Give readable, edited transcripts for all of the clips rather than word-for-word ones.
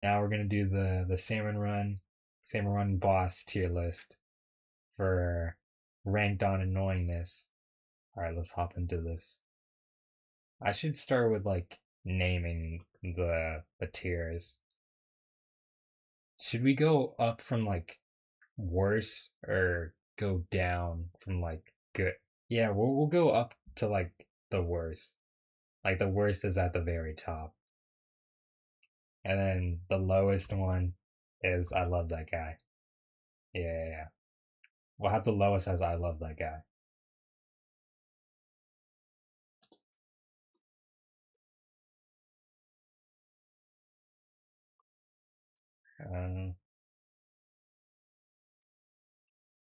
Now we're gonna do the Salmon Run boss tier list for ranked on annoyingness. All right, let's hop into this. I should start with like naming the tiers. Should we go up from like worse or go down from like good? Yeah, we'll go up to like the worst. Like the worst is at the very top. And then the lowest one is I love that guy. Yeah, yeah, yeah. We'll have the lowest as I love that guy. Um,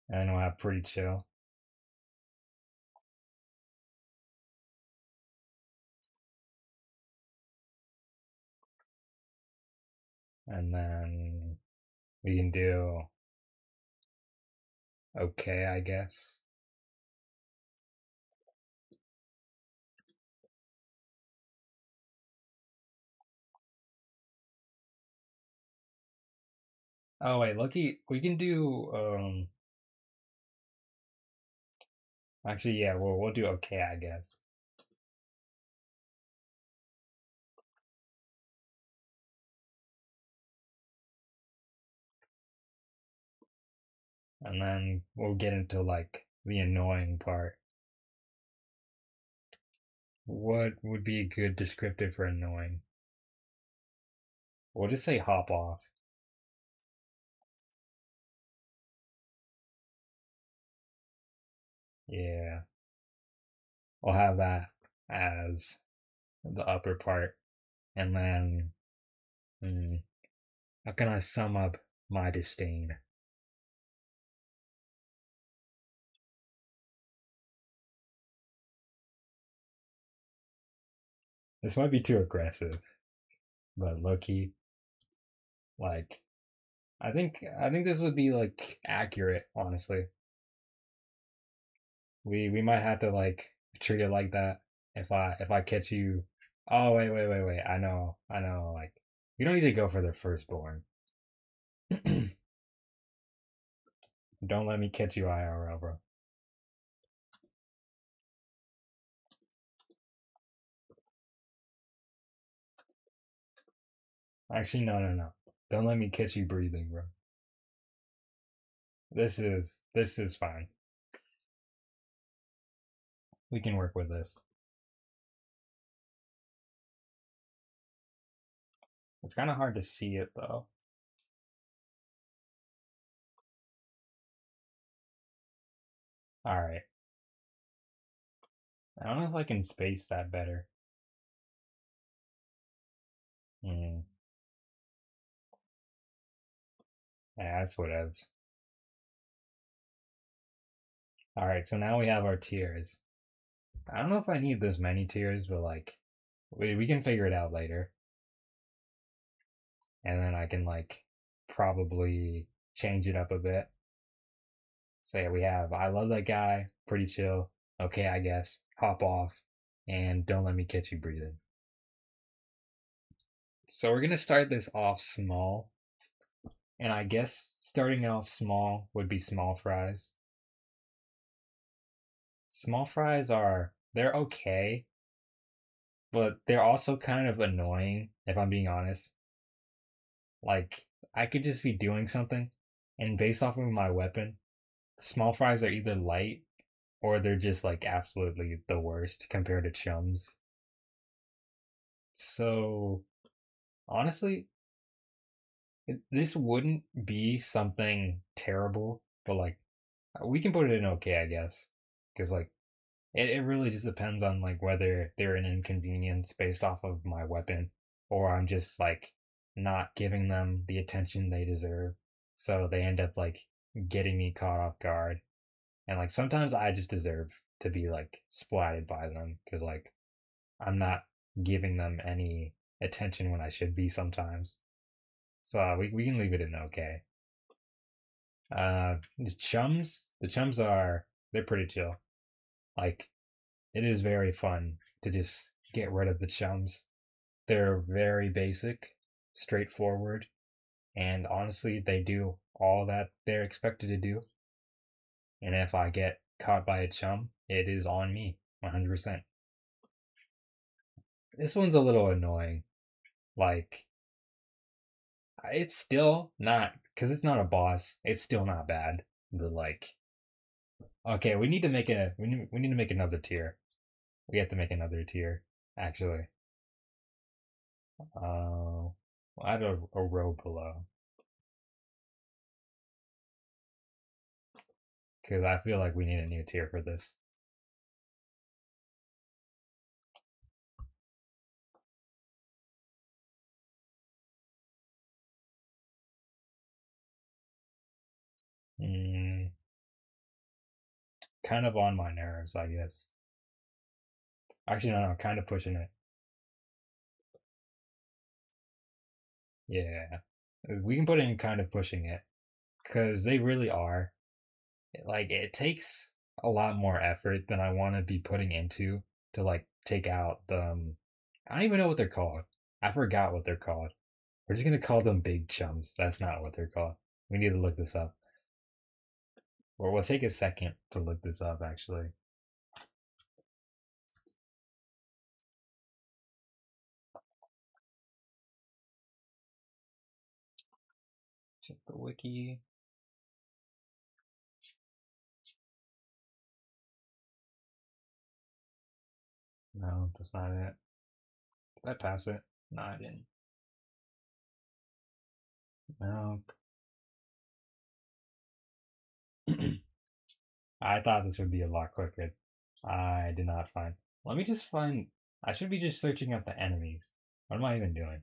and we'll have pretty chill. And then we can do okay, I guess. Oh wait, lucky we can do actually yeah, we'll do okay, I guess. And then we'll get into like the annoying part. What would be a good descriptor for annoying? We'll just say hop off. Yeah, we'll have that as the upper part. And then, hmm, how can I sum up my disdain? This might be too aggressive, but Loki, like, I think this would be like accurate, honestly. We might have to like treat it like that. If I catch you, oh wait. I know. Like, we don't need to go for the firstborn. Don't let me catch you IRL, bro. Actually, no. Don't let me catch you breathing, bro. This is fine. We can work with this. It's kind of hard to see it though. All right. I don't know if I can space that better. Hmm. Yeah, that's whatevs. All right, so now we have our tiers. I don't know if I need this many tiers, but like we can figure it out later. And then I can like probably change it up a bit. Say we have I love that guy, pretty chill, okay, I guess, hop off, and don't let me catch you breathing. So we're gonna start this off small, and I guess starting off small would be small fries. Small fries they're okay, but they're also kind of annoying if I'm being honest. Like I could just be doing something, and based off of my weapon, small fries are either light or they're just like absolutely the worst compared to chums. So honestly, this wouldn't be something terrible, but like we can put it in okay, I guess, because like it really just depends on like whether they're an inconvenience based off of my weapon or I'm just like not giving them the attention they deserve. So they end up like getting me caught off guard. And like sometimes I just deserve to be like splatted by them because like I'm not giving them any attention when I should be sometimes. So we can leave it in okay. The chums they're pretty chill. Like it is very fun to just get rid of the chums. They're very basic, straightforward, and honestly, they do all that they're expected to do. And if I get caught by a chum, it is on me, 100%. This one's a little annoying. Like, it's still not, because it's not a boss, it's still not bad. But, like, okay, we need to make another tier. We have to make another tier, actually. I have a row below, because I feel like we need a new tier for this. Mm, kind of on my nerves, I guess. Actually, no, no, kind of pushing it. Yeah. We can put in kind of pushing it, because they really are. Like, it takes a lot more effort than I want to be putting into to, like, take out the. I don't even know what they're called. I forgot what they're called. We're just gonna call them big chums. That's not what they're called. We need to look this up. Or we'll take a second to look this up, actually. Check the wiki. No, that's not it. Did I pass it? No, I didn't. No. I thought this would be a lot quicker. I did not find. Let me just find. I should be just searching up the enemies. What am I even doing?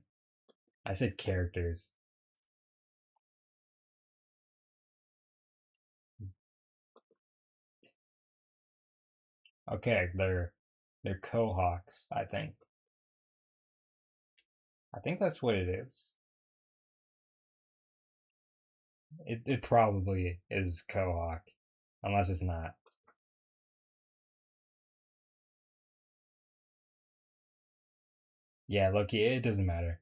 I said characters. Okay, they're cohawks, I think. I think that's what it is. It probably is cohawk, unless it's not. Yeah, look, it doesn't matter.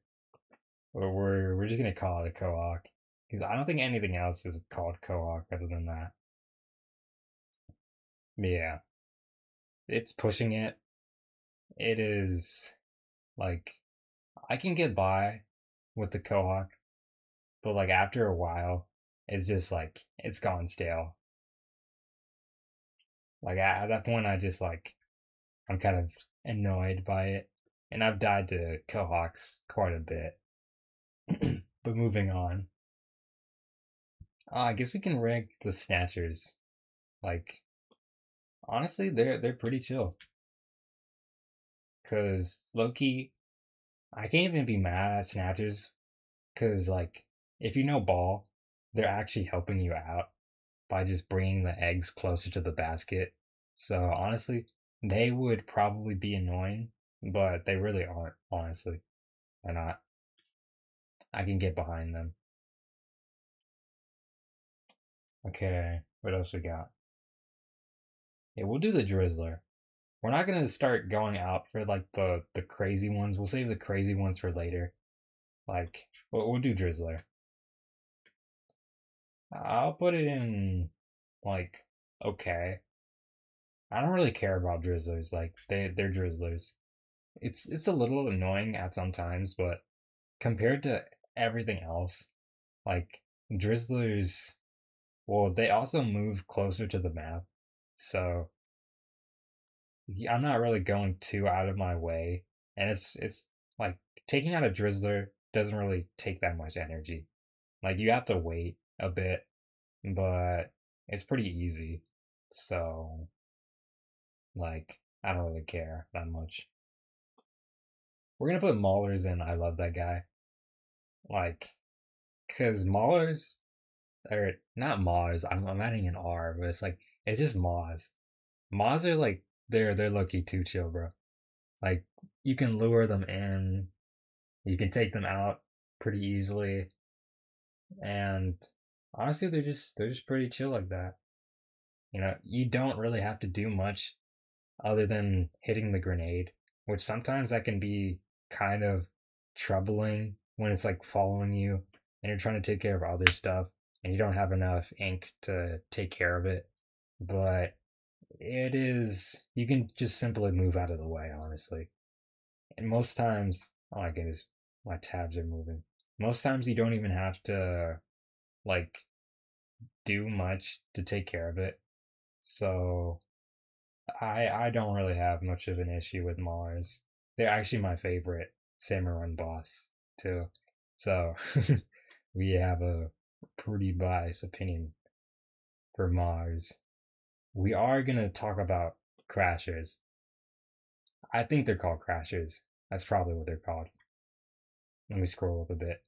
We're just gonna call it a cohawk because I don't think anything else is called cohawk other than that. Yeah, it's pushing it. It is like I can get by with the cohawk, but like after a while, it's just like it's gone stale. Like at that point, I just like I'm kind of annoyed by it, and I've died to cohawks quite a bit. But moving on, I guess we can rank the snatchers. Like honestly, they're pretty chill. Cause Loki, I can't even be mad at snatchers. Cause like if you know ball, they're actually helping you out by just bringing the eggs closer to the basket. So honestly, they would probably be annoying, but they really aren't. Honestly, they're not. I can get behind them. Okay, what else we got? Yeah, we'll do the Drizzler. We're not gonna start going out for like the crazy ones. We'll save the crazy ones for later. Like we'll do Drizzler. I'll put it in like okay. I don't really care about Drizzlers. Like they're Drizzlers. It's a little annoying at some times, but compared to everything else, like Drizzlers, well, they also move closer to the map, so yeah, I'm not really going too out of my way, and it's like taking out a Drizzler doesn't really take that much energy. Like you have to wait a bit, but it's pretty easy. So like I don't really care that much. We're gonna put Maulers in. I love that guy. Like, cause Maulers or not Maws. I'm adding an R, but it's like it's just Maws. Maws are like they're lucky too chill, bro. Like you can lure them in, you can take them out pretty easily, and honestly, they're just pretty chill like that. You know, you don't really have to do much other than hitting the grenade, which sometimes that can be kind of troubling when it's like following you and you're trying to take care of other stuff and you don't have enough ink to take care of it. But it is, you can just simply move out of the way, honestly. And most times, oh my goodness, my tabs are moving. Most times you don't even have to like do much to take care of it. So I don't really have much of an issue with Mars. They're actually my favorite Samurai boss too. So we have a pretty biased opinion for Mars. We are gonna talk about Crashers. I think they're called Crashers. That's probably what they're called. Let me scroll up a bit.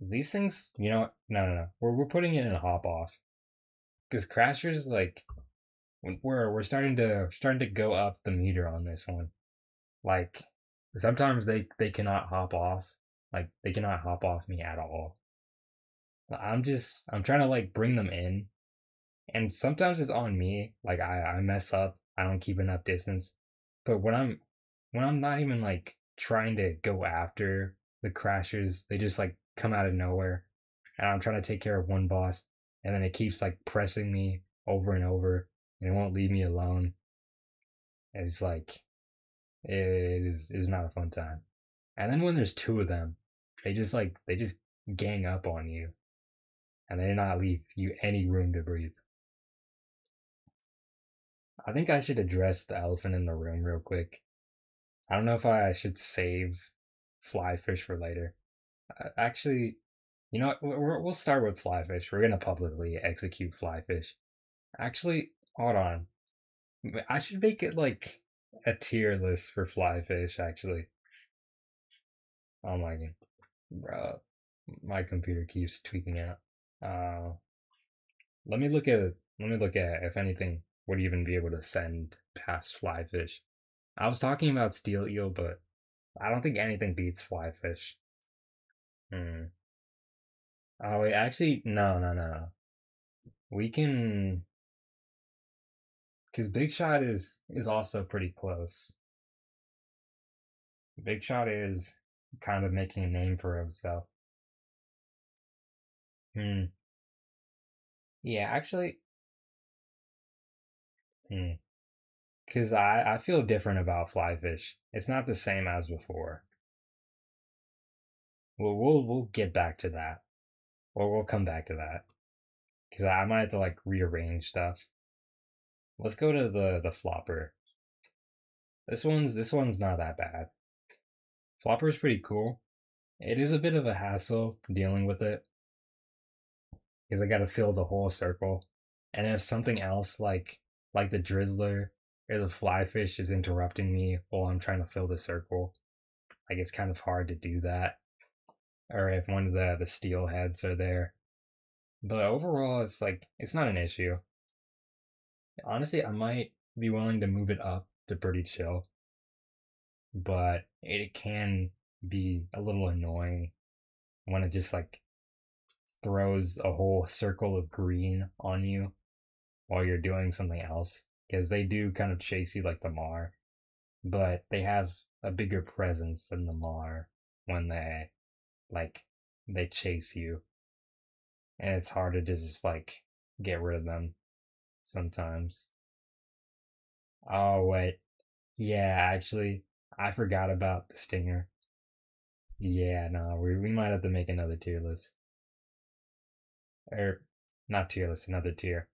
These things, you know, no. We're putting it in a hop off because Crashers like we're starting to go up the meter on this one. Like sometimes they cannot hop off. Like they cannot hop off me at all. I'm trying to like bring them in, and sometimes it's on me. Like I mess up. I don't keep enough distance. But when I'm not even like trying to go after the crashers, they just like come out of nowhere, and I'm trying to take care of one boss, and then it keeps like pressing me over and over, and it won't leave me alone. It's like it is not a fun time. And then when there's two of them, they just gang up on you, and they not leave you any room to breathe. I think I should address the elephant in the room real quick. I don't know if I should save fly fish for later. Actually, you know what? We'll start with fly fish. We're gonna publicly execute fly fish. Actually, hold on. I should make it like a tier list for fly fish. Actually, oh my god, bro, my computer keeps tweaking out. Uh, let me look at if anything would even be able to send past fly fish. I was talking about steel eel, but I don't think anything beats fly fish. Hmm. Oh wait, actually, no. We can, because Big Shot is also pretty close. Big Shot is kind of making a name for himself. Hmm. Yeah, actually, hmm. Because I feel different about fly fish. It's not the same as before. We'll get back to that, or we'll come back to that. Because I might have to like rearrange stuff. Let's go to the flopper. This one's not that bad. Flopper is pretty cool. It is a bit of a hassle dealing with it because I got to fill the whole circle. And if something else like the drizzler or the flyfish is interrupting me while I'm trying to fill the circle, like it's kind of hard to do that. Or if one of the steel heads are there. But overall, it's like it's not an issue. Honestly, I might be willing to move it up to pretty chill, but it can be a little annoying when it just like throws a whole circle of green on you while you're doing something else because they do kind of chase you like the Mar, but they have a bigger presence than the Mar when like they chase you, and it's harder to just like get rid of them sometimes. Oh wait, yeah, actually, I forgot about the stinger. Yeah, no, we might have to make another tier list, or not tier list, another tier.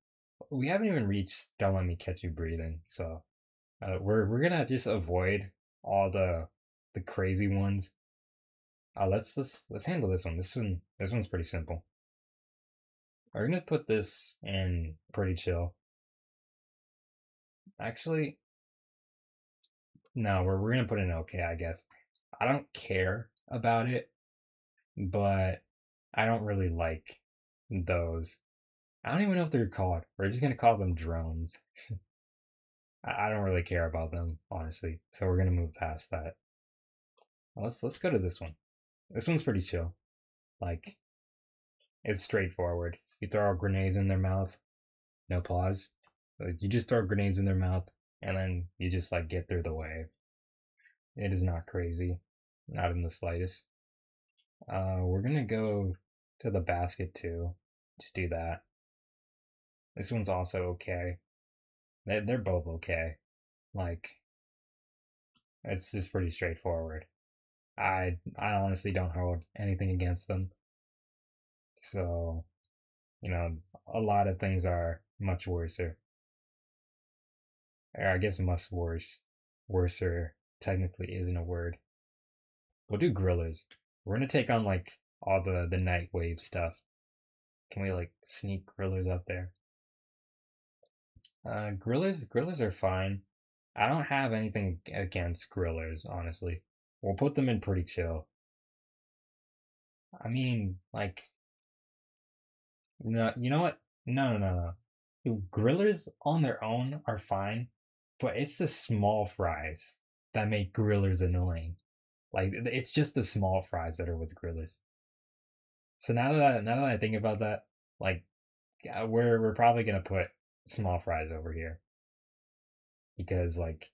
We haven't even reached "Don't Let Me Catch You Breathing," so we're gonna just avoid all the crazy ones. Let's handle this one. This one's pretty simple. We're gonna put this in pretty chill. Actually, no, we're gonna put it in okay, I guess. I don't care about it, but I don't really like those. I don't even know if they're called. We're just gonna call them drones. I don't really care about them, honestly. So we're gonna move past that. Let's go to this one. This one's pretty chill. Like it's straightforward. You throw grenades in their mouth, no pause. Like, you just throw grenades in their mouth, and then you just like get through the wave. It is not crazy, not in the slightest. We're gonna go to the basket too. Just do that. This one's also okay. They're both okay. Like, it's just pretty straightforward. I honestly don't hold anything against them. So, a lot of things are much worse, or I guess much worse. Worser technically isn't a word. We'll do grillers. We're gonna take on like all the night wave stuff. Can we like sneak grillers up there? Grillers are fine. I don't have anything against grillers, honestly. We'll put them in pretty chill. I mean, like, no, you know what? No, no, no, no. Grillers on their own are fine, but it's the small fries that make grillers annoying. Like, it's just the small fries that are with grillers. So now that I think about that, like, yeah, we're probably gonna put small fries over here because like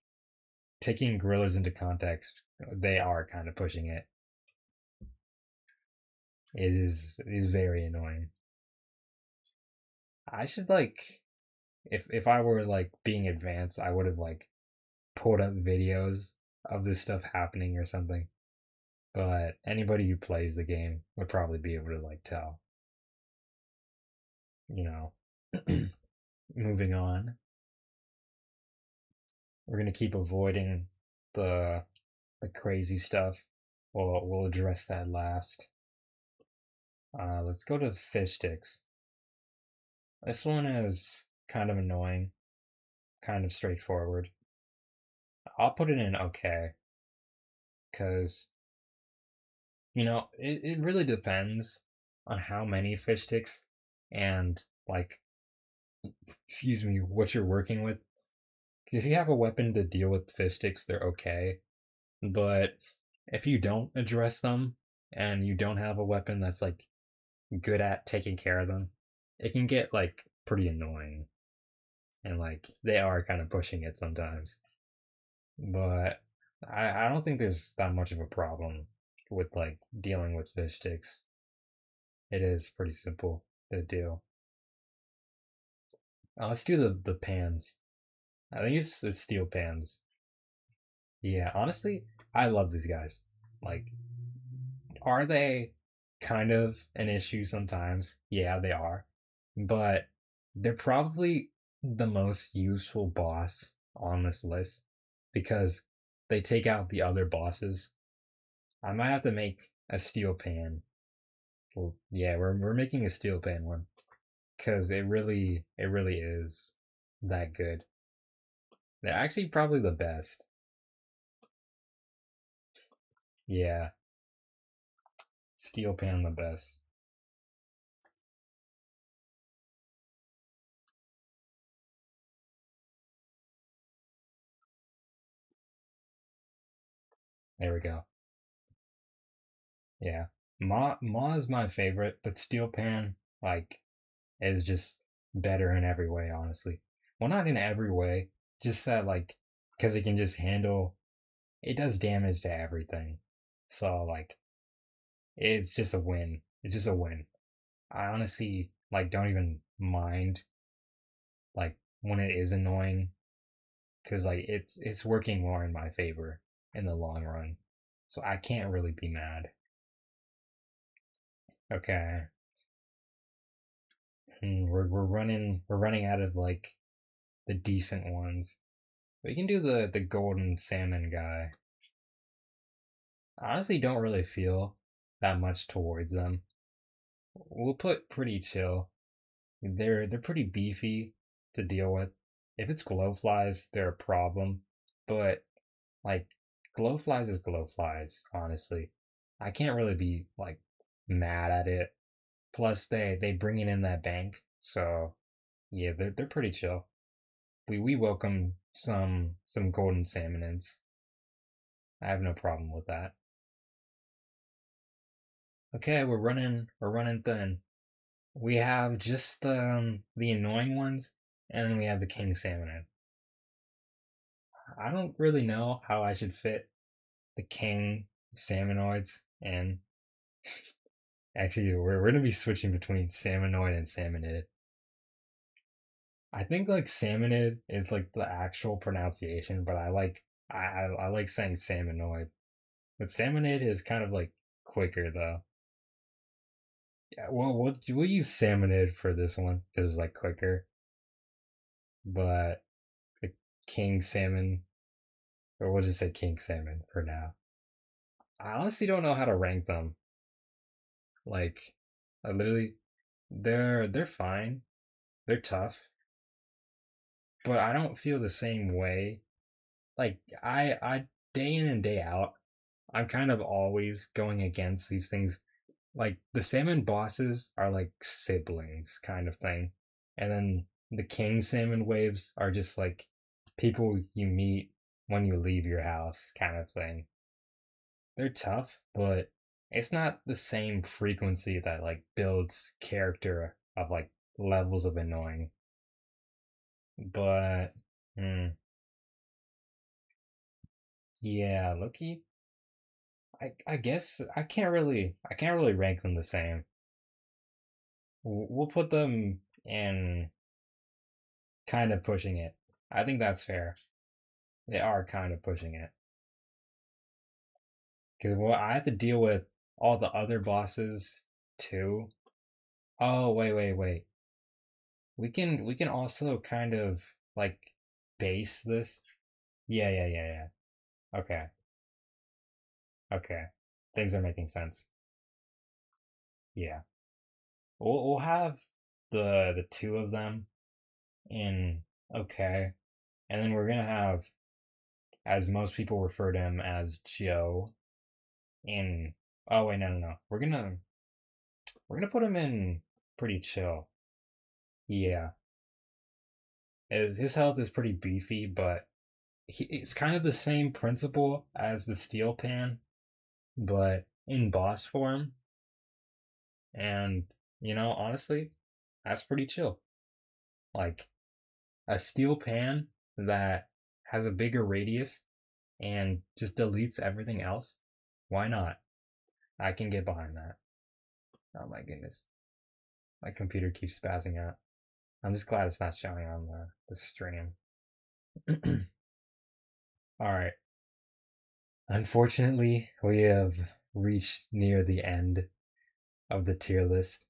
taking grillers into context, they are kind of pushing it. It is very annoying. I should like if I were like being advanced, I would have like pulled up videos of this stuff happening or something. But anybody who plays the game would probably be able to like tell. You know. Moving on, we're gonna keep avoiding the the crazy stuff. We'll address that last. Let's go to fish sticks. This one is kind of annoying, kind of straightforward. I'll put it in okay, because, it really depends on how many fish sticks and, like, excuse me, what you're working with. 'Cause if you have a weapon to deal with fish sticks, they're okay. But if you don't address them and you don't have a weapon that's, like, good at taking care of them, it can get, like, pretty annoying. And, like, they are kind of pushing it sometimes. But I don't think there's that much of a problem with like dealing with fish sticks. It is pretty simple to do. Let's do the pans. I think it's steel pans. Yeah, honestly, I love these guys. Like, are they kind of an issue sometimes? Yeah, they are. But they're probably the most useful boss on this list because they take out the other bosses. I might have to make a steel pan. Well, yeah, we're making a steel pan one because it really is that good. They're actually probably the best. Yeah, steel pan the best. There we go. Yeah, Ma is my favorite, but steel pan like is just better in every way. Honestly, well, not in every way, just that like because it can just handle. It does damage to everything. So like it's just a win. It's just a win. I honestly like don't even mind like when it is annoying because like it's working more in my favor in the long run. So I can't really be mad. Okay. We're running out of like the decent ones. We can do the golden salmon guy. I honestly don't really feel that much towards them. We'll put pretty chill. They're pretty beefy to deal with. If it's glowflies, they're a problem. But like glowflies is glowflies, honestly. I can't really be like mad at it. Plus they bring it in that bank, so yeah, they're pretty chill. We welcome some golden salmonids. I have no problem with that. Okay, we're running thin. We have just the annoying ones, and then we have the king salmonid. I don't really know how I should fit the king salmonoids in. Actually, we're gonna be switching between salmonoid and salmonid. I think like salmonid is like the actual pronunciation, but I like saying salmonoid. But salmonid is kind of like quicker though. Yeah, well, we'll use salmonid for this one because it's like quicker. But the king salmon, or we'll just say king salmon for now. I honestly don't know how to rank them. Like, I literally, they're fine. They're tough, but I don't feel the same way. Like I day in and day out, I'm kind of always going against these things. Like the salmon bosses are like siblings kind of thing. And then the king salmon waves are just like people you meet when you leave your house kind of thing. They're tough, but it's not the same frequency that like builds character of like levels of annoying. But yeah, Loki, I guess I can't really rank them the same. We'll put them in kind of pushing it. I think that's fair. They are kind of pushing it because well, I have to deal with all the other bosses too. Oh wait. We can also kind of like base this. Yeah. Okay, okay. Things are making sense. Yeah, we'll have the two of them in okay, and then we're gonna have, as most people refer to him as Joe, in oh wait no we're gonna put him in pretty chill. Yeah, his health is pretty beefy, but it's kind of the same principle as the steel pan, but in boss form. And honestly, that's pretty chill. Like a steel pan that has a bigger radius and just deletes everything else. Why not? I can get behind that. Oh my goodness. My computer keeps spazzing out. I'm just glad it's not showing on the stream. All right. Unfortunately, we have reached near the end of the tier list.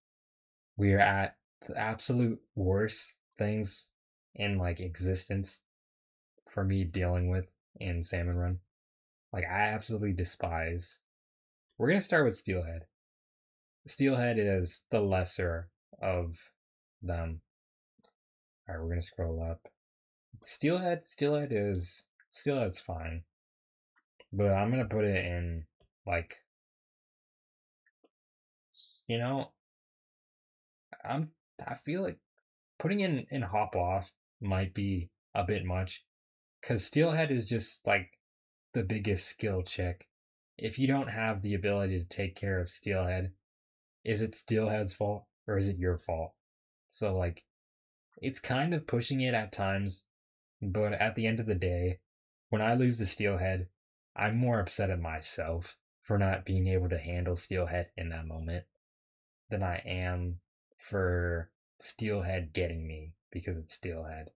We are at the absolute worst things in like existence for me dealing with in Salmon Run. Like I absolutely despise. We're gonna start with Steelhead. Steelhead is the lesser of them. All right, we're gonna scroll up. Steelhead's fine, but I'm gonna put it in like you know I'm I feel like putting in Hop Off might be a bit much because Steelhead is just like the biggest skill check. If you don't have the ability to take care of Steelhead, is it Steelhead's fault or is it your fault? So like it's kind of pushing it at times, but at the end of the day, when I lose the Steelhead, I'm more upset at myself for not being able to handle Steelhead in that moment than I am for Steelhead getting me because it's Steelhead.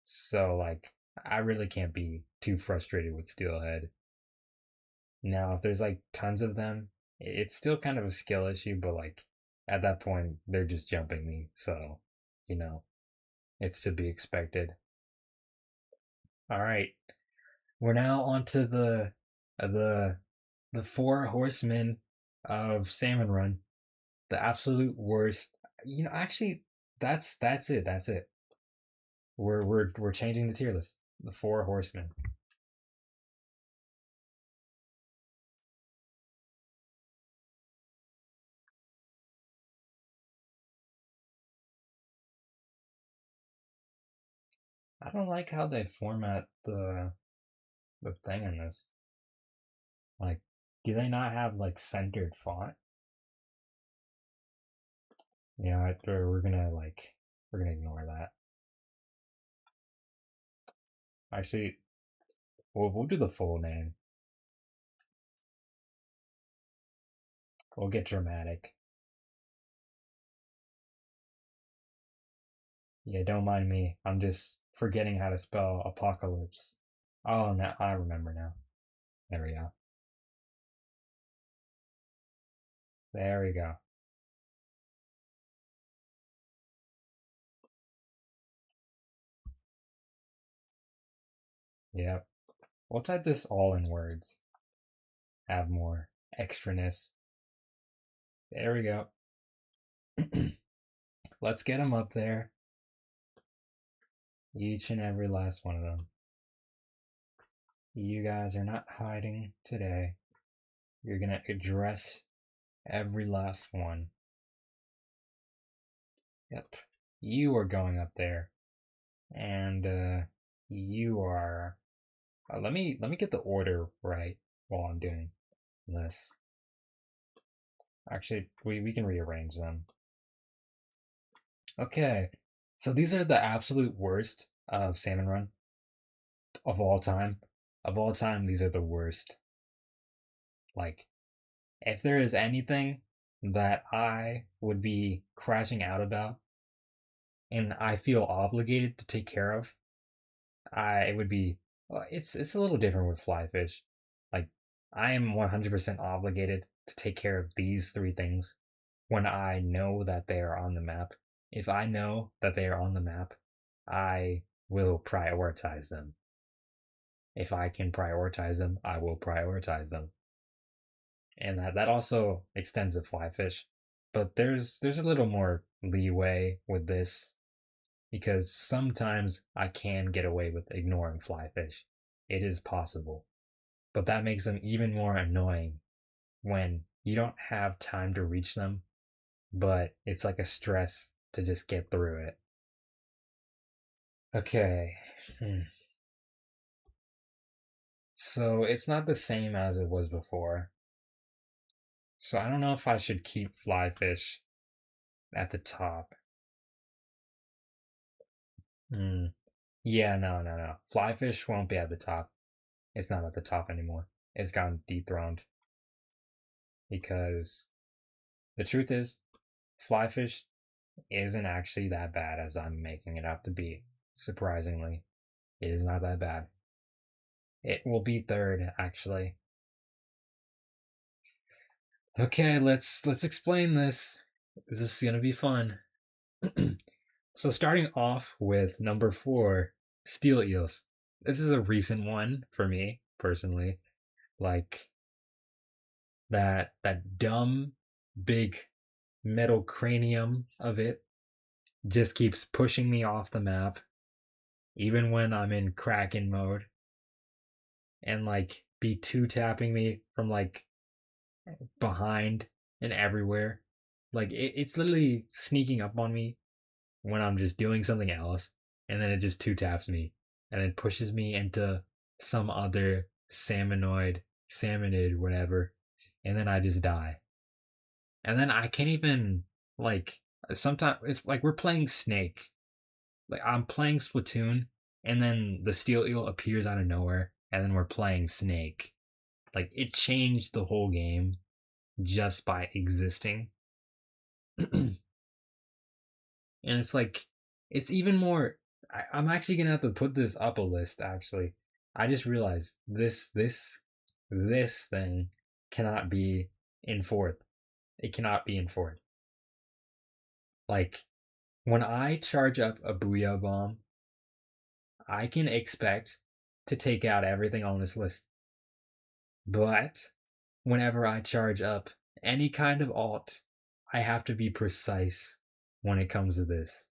So like I really can't be too frustrated with Steelhead. Now, if there's like tons of them, it's still kind of a skill issue, but like at that point they're just jumping me, so you know, it's to be expected. All right. We're now on to the the four horsemen of Salmon Run. The absolute worst. Actually, that's it. That's it. We're changing the tier list. The four horsemen. I don't like how they format the thing in this. Like, do they not have like centered font? Yeah, we're gonna ignore that. Actually, we'll do the full name. We'll get dramatic. Yeah, don't mind me. I'm just forgetting how to spell apocalypse. Oh, now I remember now. There we go. There we go. Yep. We'll type this all in words. Have more extraness. There we go. Let's get them up there. Each and every last one of them. You guys are not hiding today. You're going to address every last one. Yep. You are going up there. And you are let me get the order right while I'm doing this. Actually, we can rearrange them. Okay. So these are the absolute worst of Salmon Run of all time. Of all time, these are the worst. Like, if there is anything that I would be crashing out about and I feel obligated to take care of, it would be it's a little different with fly fish. Like I am 100% obligated to take care of these three things when I know that they are on the map. If I know that they are on the map, I will prioritize them. If I can prioritize them, I will prioritize them. And that also extends to fly fish. But there's a little more leeway with this because sometimes I can get away with ignoring fly fish. It is possible. But that makes them even more annoying when you don't have time to reach them, but it's like a stress to just get through it. Okay. So it's not the same as it was before. So I don't know if I should keep fly fish at the top. Hmm. Yeah, no. Fly fish won't be at the top. It's not at the top anymore. It's gotten dethroned because the truth is, fly fish isn't actually that bad as I'm making it out to be. Surprisingly, it is not that bad. It will be third, actually. Okay, let's explain this. This is gonna be fun. So starting off with number 4, steel eels. This is a recent one for me personally. Like that dumb big metal cranium of it just keeps pushing me off the map, even when I'm in Kraken mode, and like be two tapping me from like behind and everywhere. Like it's literally sneaking up on me when I'm just doing something else, and then it just two taps me, and then pushes me into some other salmonid, whatever, and then I just die. And then I can't even like sometimes it's like we're playing Snake. Like I'm playing Splatoon, and then the steel eel appears out of nowhere, and then we're playing Snake. Like it changed the whole game just by existing. And it's like it's even more. I'm actually gonna have to put this up a list. Actually, I just realized this thing cannot be in fourth. It cannot be in fourth. Like when I charge up a Booyah Bomb, I can expect to take out everything on this list. But whenever I charge up any kind of alt, I have to be precise when it comes to this.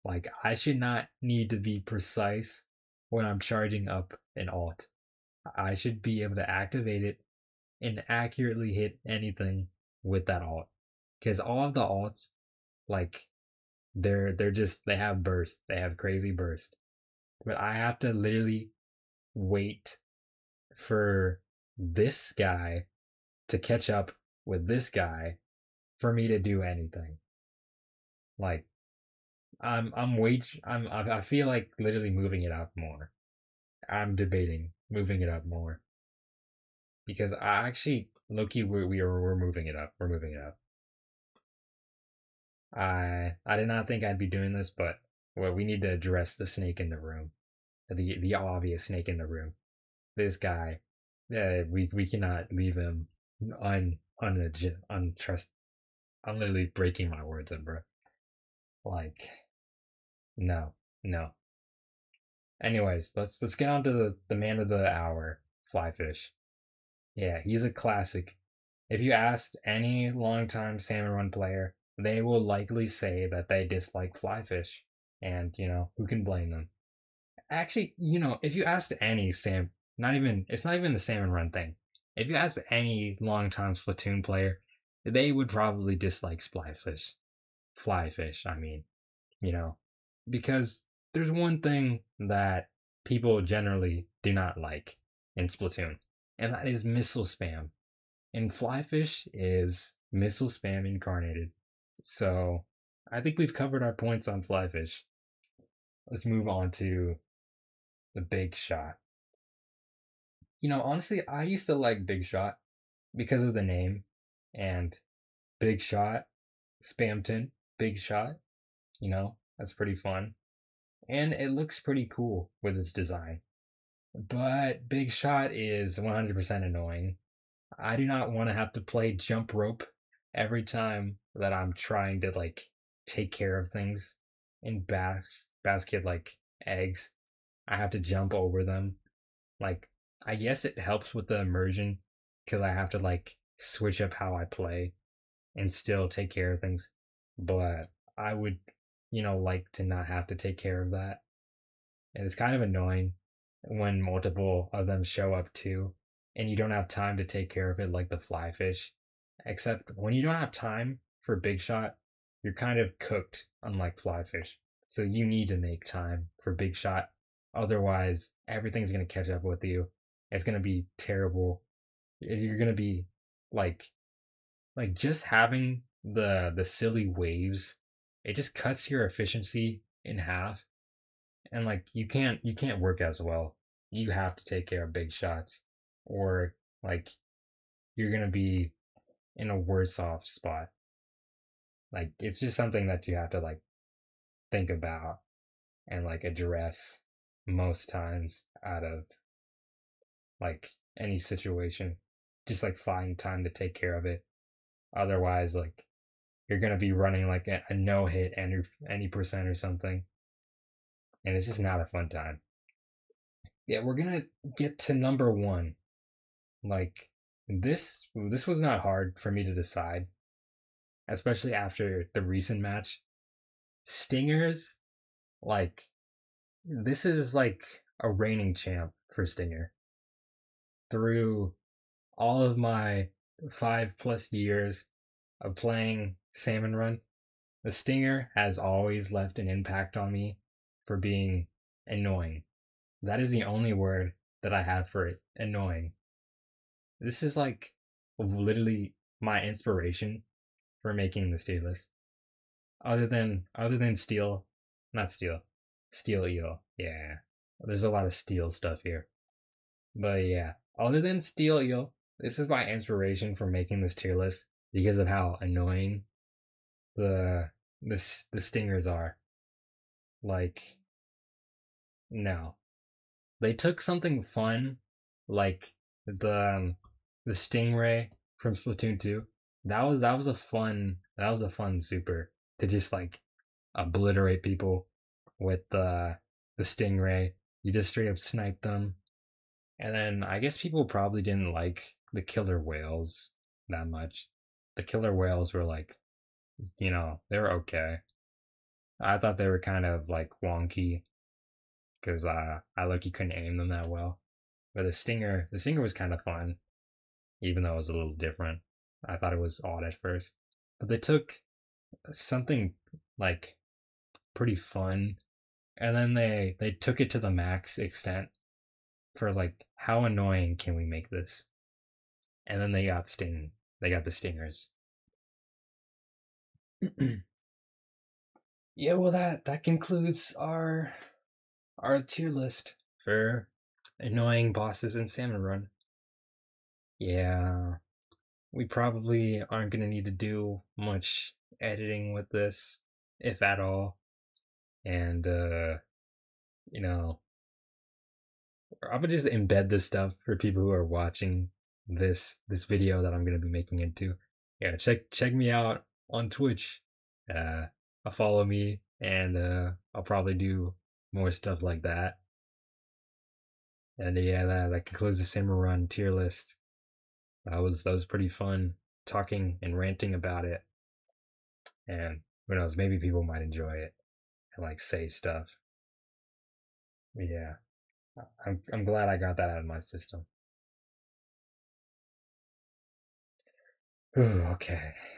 Like, I should not need to be precise when I'm charging up an alt. I should be able to activate it and accurately hit anything with that alt. Because all of the alts, like, they're just they have burst. They have crazy burst. But I have to literally wait for this guy to catch up with this guy for me to do anything. Like I feel like literally moving it up more. I'm debating moving it up more because I actually Loki, we're moving it up. We're moving it up. I did not think I'd be doing this, but well, we need to address the snake in the room, the obvious snake in the room. This guy, yeah, we cannot leave him untrust. I'm literally breaking my words up, bro. Like, no, no. Anyways, let's get on to the man of the hour, Flyfish. Yeah, he's a classic. If you asked any longtime Salmon Run player, they will likely say that they dislike Flyfish. And, who can blame them? Actually, if you asked any it's not even the Salmon Run thing. If you asked any longtime Splatoon player, they would probably dislike Flyfish, I mean, you know, because there's one thing that people generally do not like in Splatoon, and that is missile spam. And Flyfish is missile spam incarnated. So I think we've covered our points on Flyfish. Let's move on to the Big Shot. Honestly, I used to like Big Shot because of the name and Big Shot, Spamton, Big Shot. That's pretty fun. And it looks pretty cool with its design. But Big Shot is 100% annoying. I do not want to have to play jump rope every time that I'm trying to take care of things in basket like eggs. I have to jump over them. Like I guess it helps with the immersion because I have to switch up how I play and still take care of things. But I would, like to not have to take care of that. And it's kind of annoying when multiple of them show up too, and you don't have time to take care of it like the Flyfish. Except when you don't have time for Big Shot, you're kind of cooked, unlike Flyfish. So you need to make time for Big Shot. Otherwise, everything's going to catch up with you. It's going to be terrible. You're going to be like just having the silly waves, it just cuts your efficiency in half, and you can't work as well. You have to take care of big shots, or like you're gonna be in a worse off spot. Like it's just something that you have to think about and address most times out of any situation. Just find time to take care of it. Otherwise, you're gonna be running a no hit any percent or something, and it's just not a fun time. Yeah, we're gonna get to number one. Like this was not hard for me to decide, especially after the recent match. Stingers, like this is a reigning champ for Stinger. Through all of my 5+ years of playing Salmon Run, the Stinger has always left an impact on me for being annoying. That is the only word that I have for it. Annoying. This is literally my inspiration for making this tier list. Other than steel, not steel, steel eel. Yeah, there's a lot of steel stuff here. But yeah, other than steel eel, this is my inspiration for making this tier list because of how annoying the the stingers are. Like, no, they took something fun, like the stingray from Splatoon 2. That was a fun super to just obliterate people with the stingray. You just straight up snipe them. And then I guess people probably didn't like the killer whales that much. The killer whales were they were okay. I thought they were kind of wonky because I lucky couldn't aim them that well. But the stinger was kind of fun, even though it was a little different. I thought it was odd at first, but they took something like pretty fun, and then they took it to the max extent for how annoying can we make this? And then they got the stingers. Yeah, well that concludes our tier list for annoying bosses in Salmon Run. Yeah. we probably aren't gonna need to do much editing with this, if at all. And you know, I'm gonna just embed this stuff for people who are watching this video that I'm gonna be making into. Yeah, check me out on Twitch. Uh, follow me, and I'll probably do more stuff like that. And yeah, that concludes the Simmer Run tier list. That was pretty fun talking and ranting about it. And who knows, maybe people might enjoy it and like say stuff. Yeah, I'm glad I got that out of my system. Ooh, okay.